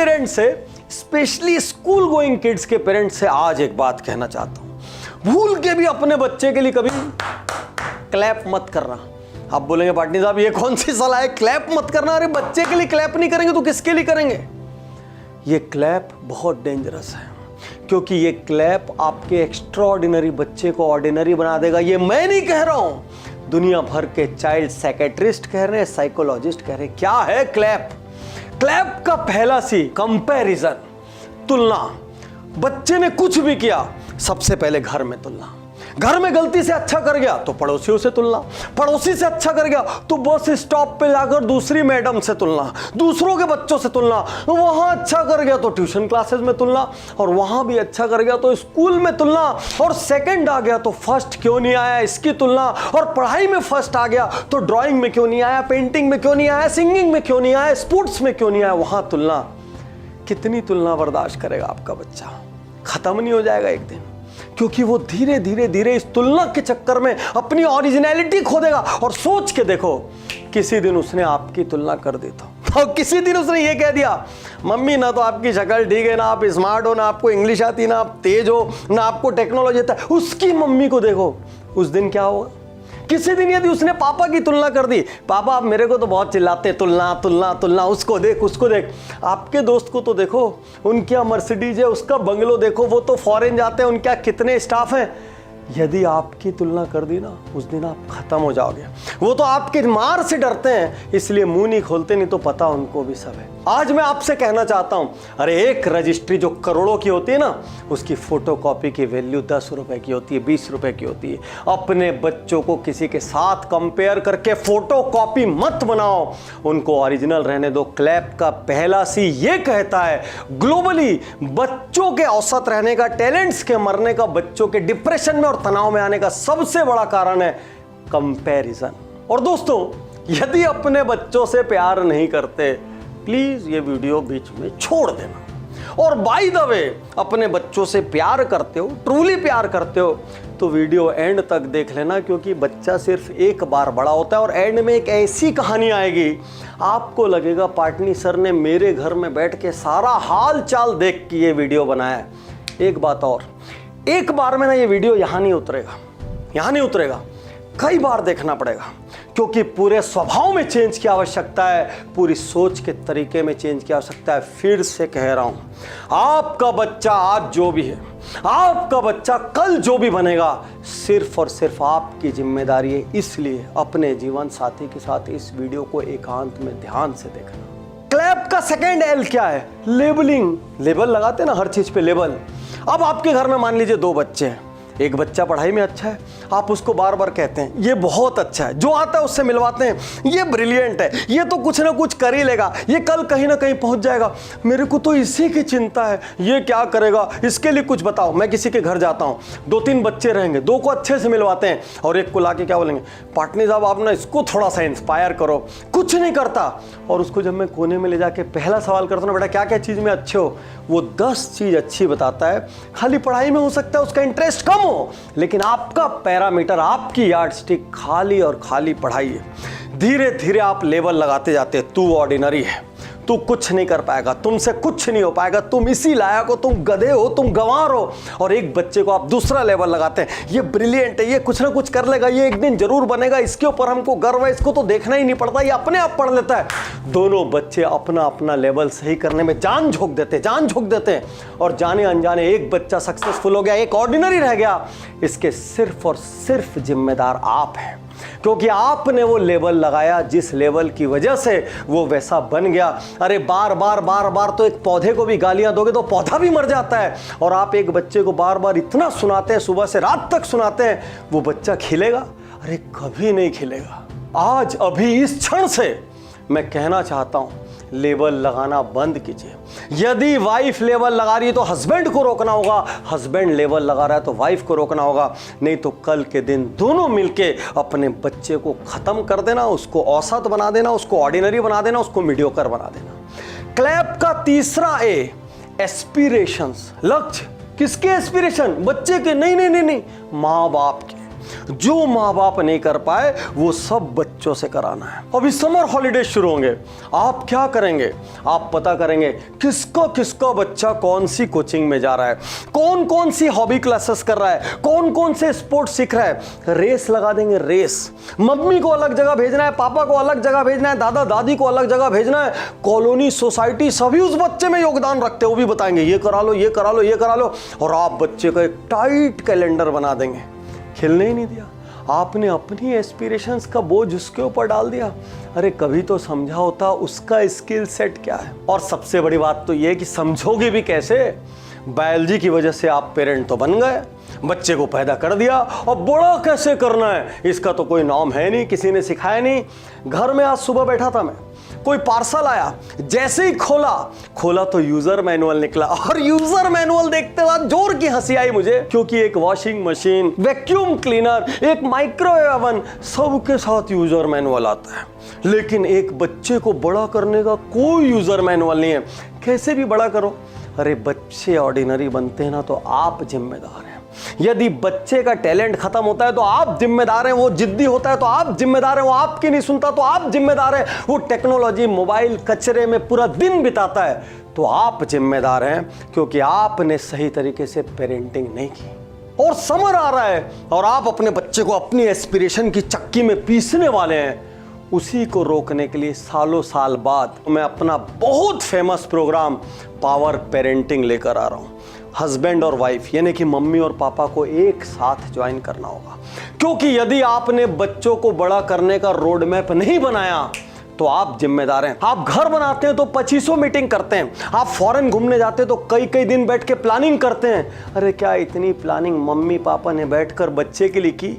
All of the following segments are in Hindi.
पेरेंट्स से, स्पेशली स्कूल गोइंग किड्स के पेरेंट्स से आज एक बात कहना चाहता हूं, भूल के भी अपने बच्चे के लिए कभी क्लैप मत करना। आप बोलेंगे पाटनी साहब ये कौन सी सलाह है, क्लैप मत करना? अरे बच्चे के लिए क्लैप नहीं करेंगे तो किसके लिए करेंगे? ये क्लैप बहुत डेंजरस है, क्योंकि ये क्लैप आपके एक्स्ट्राऑर्डिनरी बच्चे को ऑर्डिनरी बना देगा। ये मैं नहीं कह रहा हूं, दुनिया भर के चाइल्ड साइकेट्रिस्ट कह रहे हैं, साइकोलॉजिस्ट कह रहे हैं। क्या है क्लैप? क्लैप का पहला सी कंपैरिजन, तुलना। बच्चे ने कुछ भी किया, सबसे पहले घर में तुलना। घर में गलती से अच्छा कर गया तो पड़ोसियों से तुलना, पड़ोसी से अच्छा कर गया तो बस स्टॉप पे जाकर दूसरी मैडम से तुलना, दूसरों के बच्चों से तुलना, वहां अच्छा कर गया तो ट्यूशन क्लासेस में तुलना, और वहां भी अच्छा कर गया तो स्कूल में तुलना, और सेकंड आ गया तो फर्स्ट क्यों नहीं आया इसकी तुलना, और पढ़ाई में फर्स्ट आ गया तो ड्राइंग में क्यों नहीं आया, पेंटिंग में क्यों नहीं आया, सिंगिंग में क्यों नहीं आया, स्पोर्ट्स में क्यों नहीं आया, वहां तुलना। कितनी तुलना बर्दाश्त करेगा आपका बच्चा? खत्म नहीं हो जाएगा एक दिन, क्योंकि वो धीरे धीरे धीरे इस तुलना के चक्कर में अपनी ओरिजिनलिटी खो देगा। और सोच के देखो, किसी दिन उसने आपकी तुलना कर दी तो किसी दिन उसने ये कह दिया, मम्मी ना तो आपकी शक्ल ठीक है, ना आप स्मार्ट हो, ना आपको इंग्लिश आती, ना आप तेज हो, ना आपको टेक्नोलॉजी आता है, उसकी मम्मी को देखो, उस दिन क्या होगा? किसी दिन यदि उसने पापा की तुलना कर दी, पापा आप मेरे को तो बहुत चिल्लाते, तुलना तुलना तुलना, उसको देख उसको देख। आपके दोस्त को तो देखो, उनके यहाँ मर्सिडीज है, उसका बंगलो देखो, वो तो फॉरेन जाते हैं, उनके यहाँ कितने स्टाफ हैं। यदि आपकी तुलना कर दी ना, उस दिन आप खत्म हो जाओगे। वो तो आपके मार से डरते हैं, इसलिए मुंह नहीं खोलते, नहीं तो पता उनको भी सब है। आज मैं आपसे कहना चाहता हूं, अरे एक रजिस्ट्री जो करोड़ों की होती है ना, उसकी फोटोकॉपी की वैल्यू 10 रुपए की होती है, 20 रुपए की होती है। अपने बच्चों को किसी के साथ कंपेयर करके फोटोकॉपी मत बनाओ, उनको ओरिजिनल रहने दो। क्लैप का पहला सी ये कहता है, ग्लोबली बच्चों के औसत रहने का, टैलेंट्स के मरने का, बच्चों के डिप्रेशन में और तनाव में आने का सबसे बड़ा कारण है कंपैरिजन। और दोस्तों, यदि अपने बच्चों से प्यार नहीं करते, प्लीज ये वीडियो बीच में छोड़ देना। और बाय द वे, अपने बच्चों से प्यार करते हो, ट्रूली प्यार करते हो, तो वीडियो एंड तक देख लेना, क्योंकि बच्चा सिर्फ एक बार बड़ा होता है और एंड में एक ऐसी कहानी आएगी, आपको लगेगा पाटनी सर ने मेरे घर में बैठ के सारा हाल चाल देख के ये वीडियो बनाया है। एक बात और, एक बार में ना ये वीडियो यहाँ नहीं उतरेगा, यहाँ नहीं उतरेगा, कई बार देखना पड़ेगा, क्योंकि पूरे स्वभाव में चेंज की आवश्यकता है, पूरी सोच के तरीके में चेंज की आवश्यकता है। फिर से कह रहा हूं, आपका बच्चा आज जो भी है, आपका बच्चा कल जो भी बनेगा, सिर्फ और सिर्फ आपकी जिम्मेदारी है। इसलिए अपने जीवन साथी के साथ इस वीडियो को एकांत में ध्यान से देखना। क्लैप का सेकेंड एल क्या है? लेबलिंग। लेबल लगाते हैं ना हर चीज पे, लेबल। अब आपके घर में मान लीजिए 2 बच्चे हैं, एक बच्चा पढ़ाई में अच्छा है, आप उसको बार बार कहते हैं ये बहुत अच्छा है, जो आता है उससे मिलवाते हैं, ये ब्रिलियंट है, ये तो कुछ ना कुछ कर ही लेगा, ये कल कहीं ना कहीं पहुंच जाएगा, मेरे को तो इसी की चिंता है, ये क्या करेगा, इसके लिए कुछ बताओ। मैं किसी के घर जाता हूँ, 2-3 बच्चे रहेंगे, 2 को अच्छे से मिलवाते हैं और एक को लाके क्या बोलेंगे, पाटनी साहब आप ना इसको थोड़ा सा इंस्पायर करो, कुछ नहीं करता। और उसको जब मैं कोने में ले जाके पहला सवाल करता हूँ, बेटा क्या क्या चीज़ में अच्छे हो, वो 10 चीज़ अच्छी बताता है। खाली पढ़ाई में हो सकता है उसका इंटरेस्ट कम हो, लेकिन आपका पैरामीटर, आपकी यार्डस्टिक खाली और खाली पढ़ाई है। धीरे धीरे आप लेवल लगाते जाते, तू ऑर्डिनरी है, तू कुछ नहीं कर पाएगा, तुमसे कुछ नहीं हो पाएगा, तुम इसी लायक हो, तुम गधे हो, तुम गंवार हो। और एक बच्चे को आप दूसरा लेवल लगाते हैं, ये ब्रिलियंट है, ये कुछ ना कुछ कर लेगा, ये एक दिन जरूर बनेगा, इसके ऊपर हमको गर्व है, इसको तो देखना ही नहीं पड़ता, ये अपने आप पढ़ लेता है। दोनों बच्चे अपना अपना लेवल सही करने में जान झोंक देते हैं, और जाने अनजाने एक बच्चा सक्सेसफुल हो गया, एक ऑर्डिनरी रह गया। इसके सिर्फ और सिर्फ जिम्मेदार आप हैं, क्योंकि आपने वो लेवल लगाया जिस लेवल की वजह से वो वैसा बन गया। अरे बार बार तो एक पौधे को भी गालियां दोगे तो पौधा भी मर जाता है, और आप एक बच्चे को बार बार इतना सुनाते हैं, सुबह से रात तक सुनाते हैं, वो बच्चा खिलेगा? अरे कभी नहीं खिलेगा। आज अभी इस क्षण से मैं कहना चाहता हूं, लेवल लगाना बंद कीजिए। यदि वाइफ लेवल लगा रही है तो हस्बैंड को रोकना होगा, हस्बैंड लेवल लगा रहा है तो वाइफ को रोकना होगा, नहीं तो कल के दिन दोनों मिलके अपने बच्चे को खत्म कर देना, उसको औसत बना देना, उसको ऑर्डिनरी बना देना, उसको मीडियोकर बना देना। क्लैप का तीसरा ए, एस्पिरेशंस, लक्ष्य। किसके एस्पिरेशन? बच्चे के? नहीं, माँ बाप के। जो माँ बाप नहीं कर पाए वो सब बच्चों से कराना है। अभी समर हॉलीडे शुरू होंगे, आप क्या करेंगे? आप पता करेंगे किसका किसका बच्चा कौन सी कोचिंग में जा रहा है, कौन कौन सी हॉबी क्लासेस कर रहा है, कौन कौन से स्पोर्ट्स सीख रहा है। रेस लगा देंगे, रेस। मम्मी को अलग जगह भेजना है, पापा को अलग जगह भेजना है, दादा दादी को अलग जगह भेजना है, कॉलोनी सोसाइटी सभी उस बच्चे में योगदान रखते हैं, वो भी बताएंगे ये करा लो, ये करा लो, ये करा लो। और आप बच्चे का एक टाइट कैलेंडर बना देंगे। खेलने ही नहीं दिया, आपने अपनी एस्पिरेशंस का बोझ उसके ऊपर डाल दिया। अरे कभी तो समझा होता उसका स्किल सेट क्या है। और सबसे बड़ी बात तो ये कि समझोगे भी कैसे? बायोलॉजी की वजह से आप पेरेंट तो बन गए, बच्चे को पैदा कर दिया, और बड़ा कैसे करना है इसका तो कोई नाम है नहीं, किसी ने सिखाया नहीं। घर में आज सुबह बैठा था मैं, कोई पार्सल आया, जैसे ही खोला तो यूजर मैनुअल निकला, और यूजर मैनुअल देखते बाद जोर की हंसी आई मुझे, क्योंकि एक वॉशिंग मशीन, वैक्यूम क्लीनर, एक माइक्रोवेव ओवन, सबके साथ यूजर मैनुअल आता है। लेकिन एक बच्चे को बड़ा करने का कोई यूजर मैनुअल नहीं है। कैसे भी बड़ा करो, अरे बच्चे ऑर्डिनरी बनते हैं ना तो आप जिम्मेदार हैं। यदि बच्चे का टैलेंट खत्म होता है तो आप जिम्मेदार हैं, वो जिद्दी होता है तो आप जिम्मेदार हैं, वो आपकी नहीं सुनता तो आप जिम्मेदार हैं, वो टेक्नोलॉजी मोबाइल कचरे में पूरा दिन बिताता है तो आप जिम्मेदार हैं, क्योंकि आपने सही तरीके से पेरेंटिंग नहीं की। और समर आ रहा है और आप अपने बच्चे को अपनी एस्पिरेशन की चक्की में पीसने वाले हैं। उसी को रोकने के लिए सालों साल बाद मैं अपना बहुत फेमस प्रोग्राम पावर पेरेंटिंग लेकर आ रहा हूं। हस्बैंड और वाइफ यानी कि मम्मी और पापा को एक साथ ज्वाइन करना होगा, क्योंकि यदि आपने बच्चों को बड़ा करने का रोड मैप नहीं बनाया तो आप जिम्मेदार हैं। आप घर बनाते हैं तो 2500 मीटिंग करते हैं, आप फॉरेन घूमने जाते हैं तो कई कई दिन बैठ के प्लानिंग करते हैं। अरे क्या इतनी प्लानिंग मम्मी पापा ने बैठकर बच्चे के लिए की?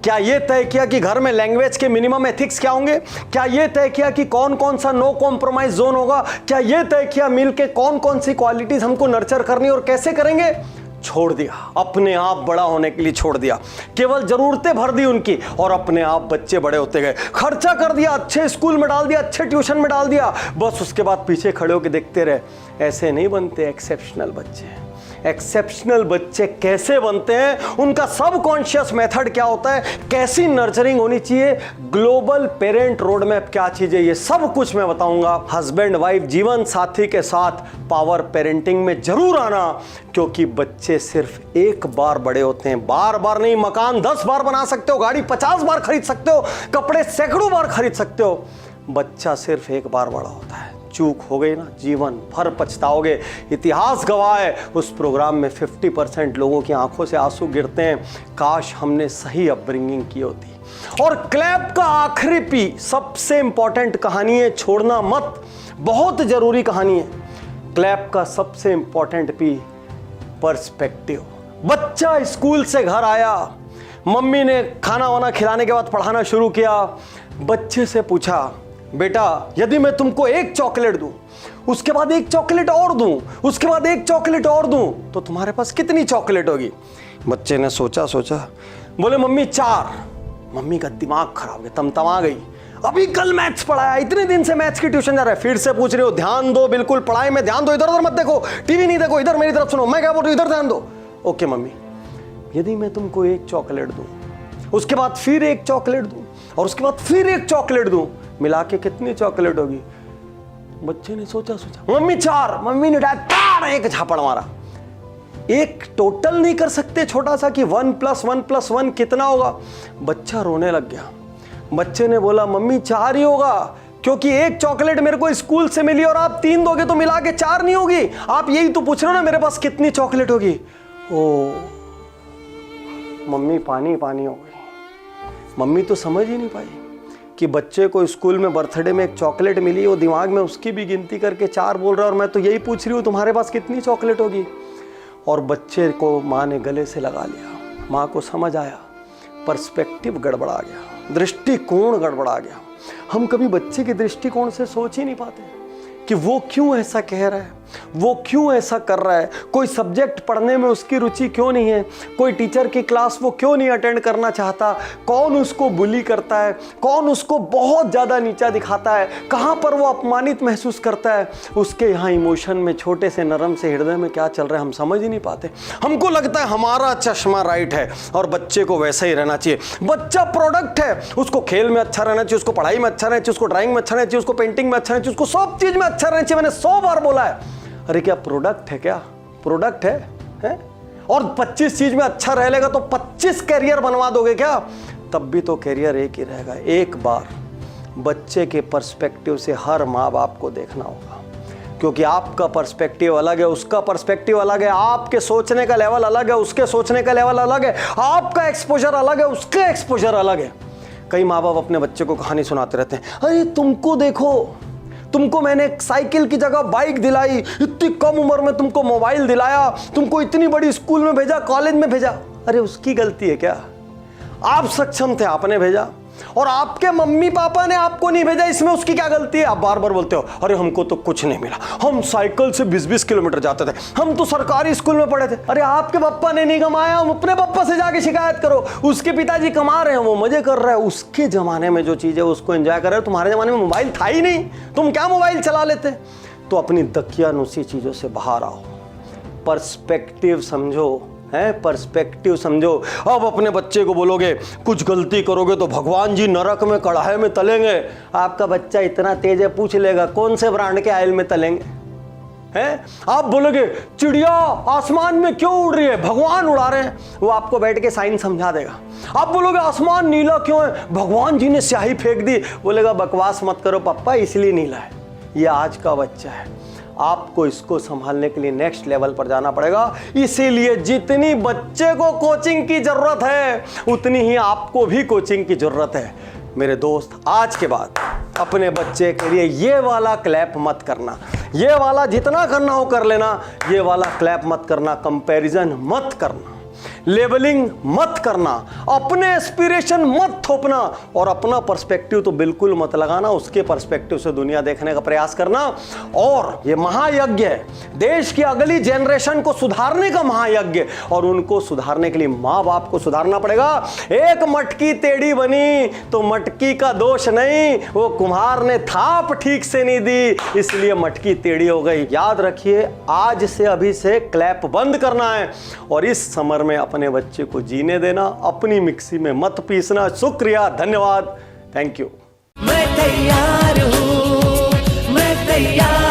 क्या ये तय किया कि घर में लैंग्वेज के मिनिमम एथिक्स क्या होंगे? क्या ये तय किया कि कौन कौन सा नो कॉम्प्रोमाइज जोन होगा? क्या ये तय किया मिलके कौन कौन सी क्वालिटीज हमको नर्चर करनी और कैसे करेंगे? छोड़ दिया, अपने आप बड़ा होने के लिए छोड़ दिया, केवल जरूरतें भर दी उनकी और अपने आप बच्चे बड़े होते गए। खर्चा कर दिया, अच्छे स्कूल में डाल दिया, अच्छे ट्यूशन में डाल दिया, बस उसके बाद पीछे खड़े होकर देखते रहे। ऐसे नहीं बनते एक्सेप्शनल बच्चे। एक्सेप्शनल बच्चे कैसे बनते हैं, उनका सबकॉन्शियस मेथड क्या होता है, कैसी नर्चरिंग होनी चाहिए, ग्लोबल पेरेंट रोड मैप क्या चीज है, ये सब कुछ मैं बताऊंगा। हस्बैंड वाइफ जीवन साथी के साथ पावर पेरेंटिंग में जरूर आना, क्योंकि बच्चे सिर्फ एक बार बड़े होते हैं, बार बार नहीं। मकान 10 बार बना सकते हो, गाड़ी 50 बार खरीद सकते हो, कपड़े सैकड़ों बार खरीद सकते हो, बच्चा सिर्फ एक बार बड़ा होता है। चूक हो गई ना, जीवन भर पछताओगे। इतिहास गवाह है, उस प्रोग्राम में 50% लोगों की आंखों से आंसू गिरते हैं, काश हमने सही अपब्रिंगिंग की होती। और क्लैप का आखिरी पी सबसे इंपॉर्टेंट कहानी है, छोड़ना मत, बहुत जरूरी कहानी है। क्लैप का सबसे इंपॉर्टेंट पी पर्सपेक्टिव। बच्चा स्कूल से घर आया, मम्मी ने खाना वाना खिलाने के बाद पढ़ाना शुरू किया। बच्चे से पूछा, बेटा यदि मैं तुमको एक चॉकलेट दूं, उसके बाद एक चॉकलेट और दूं, उसके बाद एक चॉकलेट और दूं, तो तुम्हारे पास कितनी चॉकलेट होगी? बच्चे ने सोचा, बोले मम्मी 4। मम्मी का दिमाग खराब हो गया, तमतमा गई। अभी कल मैथ्स पढ़ाया, इतने दिन से मैथ्स की ट्यूशन जा रहा है, फिर से पूछ रहे हो। ध्यान दो, बिल्कुल पढ़ाई में ध्यान दो, इधर उधर मत देखो, टीवी नहीं देखो, इधर मेरी तरफ सुनो, मैं क्या बोल रही हूं, इधर ध्यान दो। ओके मम्मी, यदि मैं तुमको एक चॉकलेट दूं, उसके बाद फिर एक चॉकलेट दूं, और उसके बाद फिर एक चॉकलेट दूं, मिला के कितनी चॉकलेट होगी? बच्चे ने सोचा, मम्मी 4। मम्मी ने डायरेक्ट एक झापड़ मारा। एक टोटल नहीं कर सकते छोटा सा कि 1 + 1 + 1 कितना होगा? बच्चा रोने लग गया। बच्चे ने बोला मम्मी 4 ही होगा, क्योंकि एक चॉकलेट मेरे को स्कूल से मिली और आप 3 दोगे तो मिला के 4 नहीं होगी। आप यही तो पूछ रहे हो ना मेरे पास कितनी चॉकलेट होगी। ओ मम्मी पानी पानी हो गई। मम्मी तो समझ ही नहीं पाई कि बच्चे को स्कूल में बर्थडे में एक चॉकलेट मिली, वो दिमाग में उसकी भी गिनती करके 4 बोल रहा है, और मैं तो यही पूछ रही हूँ तुम्हारे पास कितनी चॉकलेट होगी। और बच्चे को माँ ने गले से लगा लिया। माँ को समझ आया, पर्सपेक्टिव गड़बड़ा गया, दृष्टिकोण गड़बड़ा गया। हम कभी बच्चे के दृष्टिकोण से सोच ही नहीं पाते कि वो क्यों ऐसा कह रहा है, वो क्यों ऐसा कर रहा है, कोई सब्जेक्ट पढ़ने में उसकी रुचि क्यों नहीं है, कोई टीचर की क्लास वो क्यों नहीं अटेंड करना चाहता, कौन उसको बुली करता है, कौन उसको बहुत ज़्यादा नीचा दिखाता है, कहाँ पर वो अपमानित महसूस करता है, उसके यहाँ इमोशन में, छोटे से नरम से हृदय में क्या चल रहा है हम समझ ही नहीं पाते। हमको लगता है हमारा चश्मा राइट है और बच्चे को वैसा ही रहना चाहिए। बच्चा प्रोडक्ट है, उसको खेल में अच्छा रहना चाहिए, उसको पढ़ाई में अच्छा रहना चाहिए, उसको ड्राइंग में अच्छा रहना चाहिए, उसको पेंटिंग में अच्छा रहना चाहिए, उसको सब चीज़ में अच्छा रहना चाहिए। मैंने 100 बार बोला है। अरे क्या प्रोडक्ट है, क्या प्रोडक्ट है? और 25 चीज में अच्छा रह लेगा तो 25 कैरियर बनवा दोगे क्या? तब भी तो कैरियर एक ही रहेगा। एक बार बच्चे के पर्सपेक्टिव से हर माँ बाप को देखना होगा, क्योंकि आपका पर्सपेक्टिव अलग है, उसका पर्सपेक्टिव अलग है, आपके सोचने का लेवल अलग है, उसके सोचने का लेवल अलग है, आपका एक्सपोजर अलग है, उसका एक्सपोजर अलग है। कई माँ बाप अपने बच्चे को कहानी सुनाते रहते हैं, अरे तुमको देखो, तुमको मैंने साइकिल की जगह बाइक दिलाई, इतनी कम उम्र में तुमको मोबाइल दिलाया, तुमको इतनी बड़ी स्कूल में भेजा, कॉलेज में भेजा। अरे उसकी गलती है क्या? आप सक्षम थे, आपने भेजा, और आपके मम्मी पापा ने आपको नहीं भेजा, इसमें उसकी क्या गलती है? आप बार बार बोलते हो अरे हमको तो कुछ नहीं मिला, हम साइकिल से 20-20 किलोमीटर जाते थे, हम तो सरकारी स्कूल में पढ़े थे। अरे आपके पापा ने नहीं कमाया, हम अपने पापा से जाके शिकायत करो। उसके पिताजी कमा रहे हैं, वो मजे कर रहे हैं, उसके जमाने में जो चीज़ है उसको एंजॉय कर रहे हो। तुम्हारे जमाने में मोबाइल था ही नहीं, तुम क्या मोबाइल चला लेते? तो अपनी दकियानुसी चीज़ों से बाहर आओ, पर्सपेक्टिव समझो, है पर्सपेक्टिव समझो। अब अपने बच्चे को बोलोगे कुछ गलती करोगे तो भगवान जी नरक में कढ़ाई में तलेंगे। आपका बच्चा इतना तेज है, पूछ लेगा कौन से ब्रांड के ऑयल में तलेंगे, हैं? आप बोलोगे चिड़िया आसमान में क्यों उड़ रही है, भगवान उड़ा रहे हैं, वो आपको बैठ के साइंस समझा देगा। आप बोलोगे आसमान नीला क्यों है, भगवान जी ने स्याही फेंक दी, बोलेगा बकवास मत करो पापा, इसलिए नीला है। ये आज का बच्चा है, आपको इसको संभालने के लिए नेक्स्ट लेवल पर जाना पड़ेगा। इसीलिए जितनी बच्चे को कोचिंग की जरूरत है उतनी ही आपको भी कोचिंग की जरूरत है। मेरे दोस्त, आज के बाद अपने बच्चे के लिए ये वाला क्लैप मत करना, ये वाला जितना करना हो कर लेना, ये वाला क्लैप मत करना, कंपैरिजन मत करना, लेबलिंग मत करना, अपने एस्पिरेशन मत थोपना, और अपना पर्सपेक्टिव तो बिल्कुल मत लगाना, उसके पर्सपेक्टिव से दुनिया देखने का प्रयास करना। और ये महायज्ञ है, देश की अगली जनरेशन को सुधारने का महायज्ञ, और उनको सुधारने के लिए माँ बाप को सुधारना पड़ेगा। एक मटकी टेढ़ी बनी तो मटकी का दोष नहीं, वो कुम्हार ने थाप ठीक से नहीं दी इसलिए मटकी टेढ़ी हो गई। याद रखिए, आज से अभी से क्लैप बंद करना है और इस समर में अपने बच्चे को जीने देना, अपनी मिक्सी में मत पीसना। शुक्रिया, धन्यवाद, थैंक यू। मैं तैयार हूँ, मैं तैयार